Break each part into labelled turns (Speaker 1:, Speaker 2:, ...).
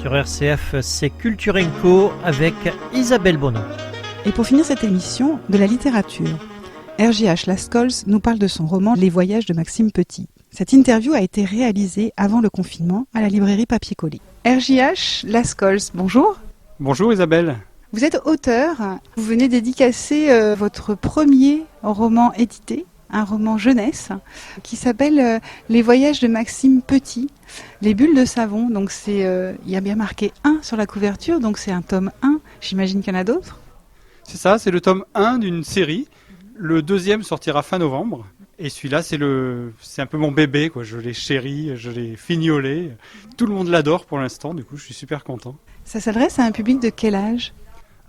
Speaker 1: Sur RCF, c'est Culture & Co avec Isabelle Bonneau.
Speaker 2: Et pour finir cette émission, de la littérature. RJH Lascaux nous parle de son roman Les Voyages de Maxime Petit. Cette interview a été réalisée avant le confinement à la librairie Papier-Collé. RJH Lascaux, bonjour.
Speaker 3: Bonjour Isabelle.
Speaker 2: Vous êtes auteur, vous venez dédicacer votre premier roman édité, un roman jeunesse, qui s'appelle Les Voyages de Maxime Petit, les bulles de savon. Donc il y a bien marqué 1 sur la couverture, donc c'est un tome 1, j'imagine qu'il y en a d'autres.
Speaker 3: C'est ça, c'est le tome 1 d'une série. Le deuxième sortira fin novembre. Et celui-là, c'est un peu mon bébé, quoi. Je l'ai chéri, je l'ai fignolé. Tout le monde l'adore pour l'instant, du coup je suis super content.
Speaker 2: Ça s'adresse à un public de quel âge ?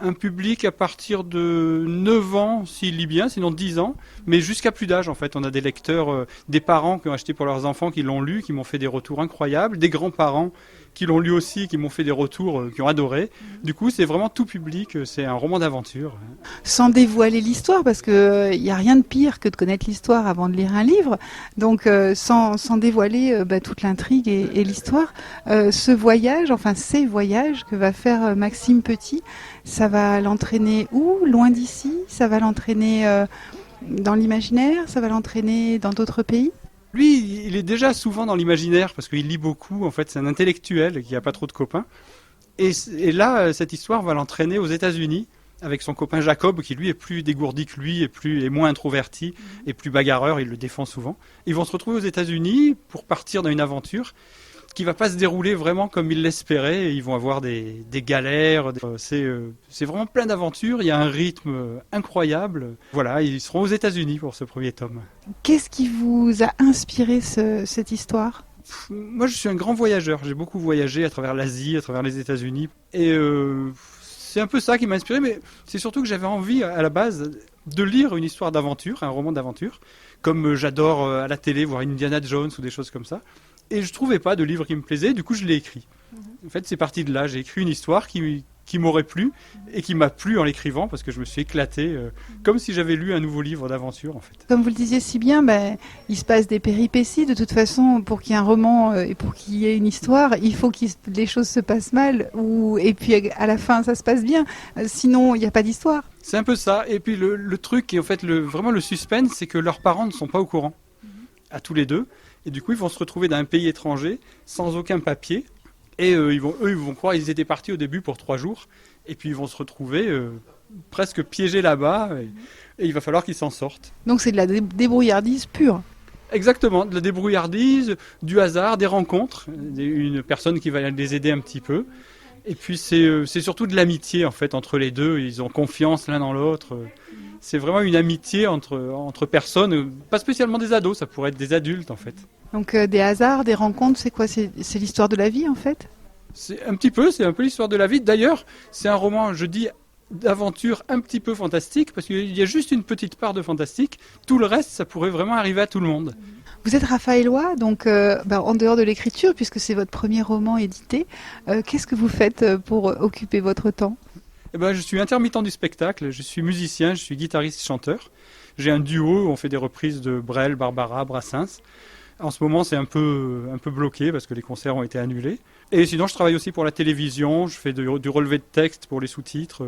Speaker 3: Un public à partir de 9 ans, s'il lit bien, sinon 10 ans, mais jusqu'à plus d'âge en fait. On a des lecteurs, des parents qui ont acheté pour leurs enfants, qui l'ont lu, qui m'ont fait des retours incroyables, des grands-parents qui l'ont lu aussi, qui m'ont fait des retours, qui ont adoré. Du coup, c'est vraiment tout public, c'est un roman d'aventure.
Speaker 2: Sans dévoiler l'histoire, parce qu'il n'y a rien de pire que de connaître l'histoire avant de lire un livre, donc sans dévoiler toute l'intrigue et l'histoire, ces voyages que va faire Maxime Petit, ça va l'entraîner où ? Loin d'ici ? Ça va l'entraîner dans l'imaginaire ? Ça va l'entraîner dans d'autres pays ?
Speaker 3: Lui, il est déjà souvent dans l'imaginaire parce qu'il lit beaucoup. En fait, c'est un intellectuel qui n'a pas trop de copains. Et là, cette histoire va l'entraîner aux États-Unis avec son copain Jacob, qui lui est plus dégourdi que lui, est moins introverti et plus bagarreur. Il le défend souvent. Ils vont se retrouver aux États-Unis pour partir dans une aventure qui va pas se dérouler vraiment comme ils l'espéraient. Ils vont avoir des galères. C'est vraiment plein d'aventures. Il y a un rythme incroyable. Voilà, ils seront aux États-Unis pour ce premier tome.
Speaker 2: Qu'est-ce qui vous a inspiré cette histoire ?
Speaker 3: Moi, je suis un grand voyageur. J'ai beaucoup voyagé à travers l'Asie, à travers les États-Unis. Et c'est un peu ça qui m'a inspiré. Mais c'est surtout que j'avais envie, à la base, de lire une histoire d'aventure, un roman d'aventure. Comme j'adore à la télé voir Indiana Jones ou des choses comme ça. Et je trouvais pas de livre qui me plaisait, du coup je l'ai écrit. En fait, c'est parti de là. J'ai écrit une histoire qui m'aurait plu et qui m'a plu en l'écrivant parce que je me suis éclaté comme si j'avais lu un nouveau livre d'aventure en fait.
Speaker 2: Comme vous le disiez si bien, il se passe des péripéties. De toute façon, pour qu'il y ait un roman et pour qu'il y ait une histoire, il faut que les choses se passent mal et puis à la fin ça se passe bien. Sinon, il n'y a pas d'histoire.
Speaker 3: C'est un peu ça. Et puis le truc, et en fait vraiment le suspense, c'est que leurs parents ne sont pas au courant, à tous les deux. Et du coup, ils vont se retrouver dans un pays étranger, sans aucun papier. Et ils vont croire qu'ils étaient partis au début pour 3 jours. Et puis, ils vont se retrouver presque piégés là-bas. Et il va falloir qu'ils s'en sortent.
Speaker 2: Donc, c'est de la débrouillardise pure.
Speaker 3: Exactement, de la débrouillardise, du hasard, des rencontres. Une personne qui va les aider un petit peu. Et puis, c'est surtout de l'amitié, en fait, entre les deux. Ils ont confiance l'un dans l'autre. C'est vraiment une amitié entre personnes, pas spécialement des ados, ça pourrait être des adultes en fait.
Speaker 2: Donc des hasards, des rencontres, c'est quoi ? C'est l'histoire de la vie en fait ?
Speaker 3: C'est un peu l'histoire de la vie. D'ailleurs, c'est un roman, je dis, d'aventure un petit peu fantastique, parce qu'il y a juste une petite part de fantastique. Tout le reste, ça pourrait vraiment arriver à tout le monde.
Speaker 2: Vous êtes raphaélois, donc en dehors de l'écriture, puisque c'est votre premier roman édité, qu'est-ce que vous faites pour occuper votre temps ?
Speaker 3: Je suis intermittent du spectacle, je suis musicien, je suis guitariste-chanteur. J'ai un duo, on fait des reprises de Brel, Barbara, Brassens. En ce moment, c'est un peu bloqué parce que les concerts ont été annulés. Et sinon, je travaille aussi pour la télévision, je fais du relevé de texte pour les sous-titres.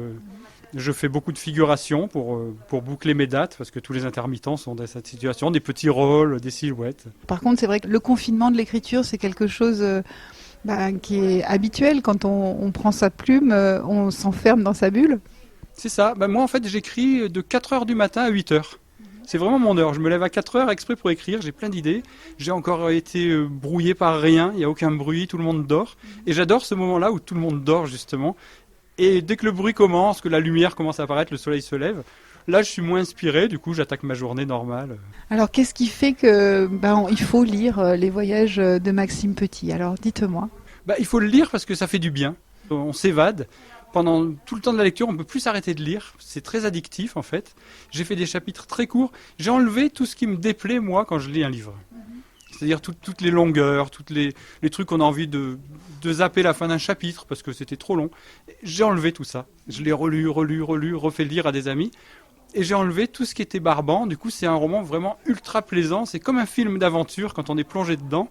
Speaker 3: Je fais beaucoup de figuration pour boucler mes dates parce que tous les intermittents sont dans cette situation, des petits rôles, des silhouettes.
Speaker 2: Par contre, c'est vrai que le confinement de l'écriture, c'est quelque chose qui est habituel. Quand on prend sa plume, on s'enferme dans sa bulle.
Speaker 3: C'est ça. Moi, en fait, j'écris de 4h du matin à 8h. C'est vraiment mon heure. Je me lève à 4h exprès pour écrire. J'ai plein d'idées. J'ai encore été brouillé par rien. Il n'y a aucun bruit. Tout le monde dort. Et j'adore ce moment-là où tout le monde dort, justement. Et dès que le bruit commence, que la lumière commence à apparaître, le soleil se lève, là, je suis moins inspiré. Du coup, j'attaque ma journée normale. Alors,
Speaker 2: qu'est-ce qui fait que il faut lire Les Voyages de Maxime Petit ? Alors, dites-moi.
Speaker 3: Il faut le lire parce que ça fait du bien. On s'évade. Pendant tout le temps de la lecture, on ne peut plus s'arrêter de lire. C'est très addictif, en fait. J'ai fait des chapitres très courts. J'ai enlevé tout ce qui me déplaît, moi, quand je lis un livre. C'est-à-dire toutes les longueurs, tous les trucs qu'on a envie de zapper la fin d'un chapitre parce que c'était trop long. J'ai enlevé tout ça. Je l'ai relu, refait lire à des amis. Et j'ai enlevé tout ce qui était barbant. Du coup, c'est un roman vraiment ultra plaisant. C'est comme un film d'aventure. Quand on est plongé dedans,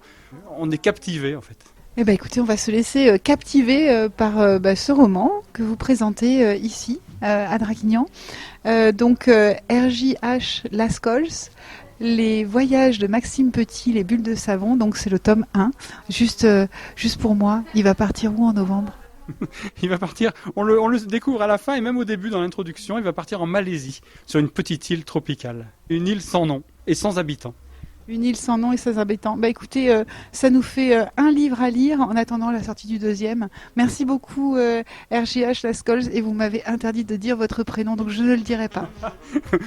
Speaker 3: on est captivé, en fait.
Speaker 2: Eh ben, écoutez, on va se laisser captiver par ce roman que vous présentez ici, à Draguignan. Donc, R.J.H. Lascaux, Les voyages de Maxime Petit, les bulles de savon. Donc, c'est le tome 1. Juste pour moi, il va partir où en novembre?
Speaker 3: Il va partir, on le découvre à la fin et même au début dans l'introduction, il va partir en Malaisie, sur une petite île tropicale. Une île sans nom et sans habitants.
Speaker 2: Une île sans nom et sans habitants. Bah écoutez, ça nous fait un livre à lire en attendant la sortie du deuxième. Merci beaucoup R.J.H. Lascaux, et vous m'avez interdit de dire votre prénom, donc je ne le dirai pas.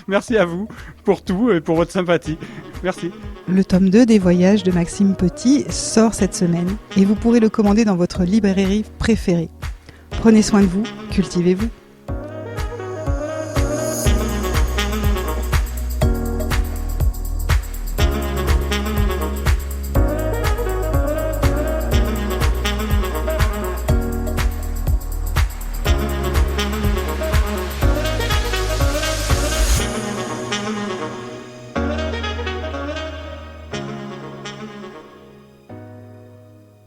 Speaker 3: Merci à vous pour tout et pour votre sympathie. Merci.
Speaker 2: Le tome 2 des voyages de Maxime Petit sort cette semaine et vous pourrez le commander dans votre librairie préférée. Prenez soin de vous, cultivez-vous.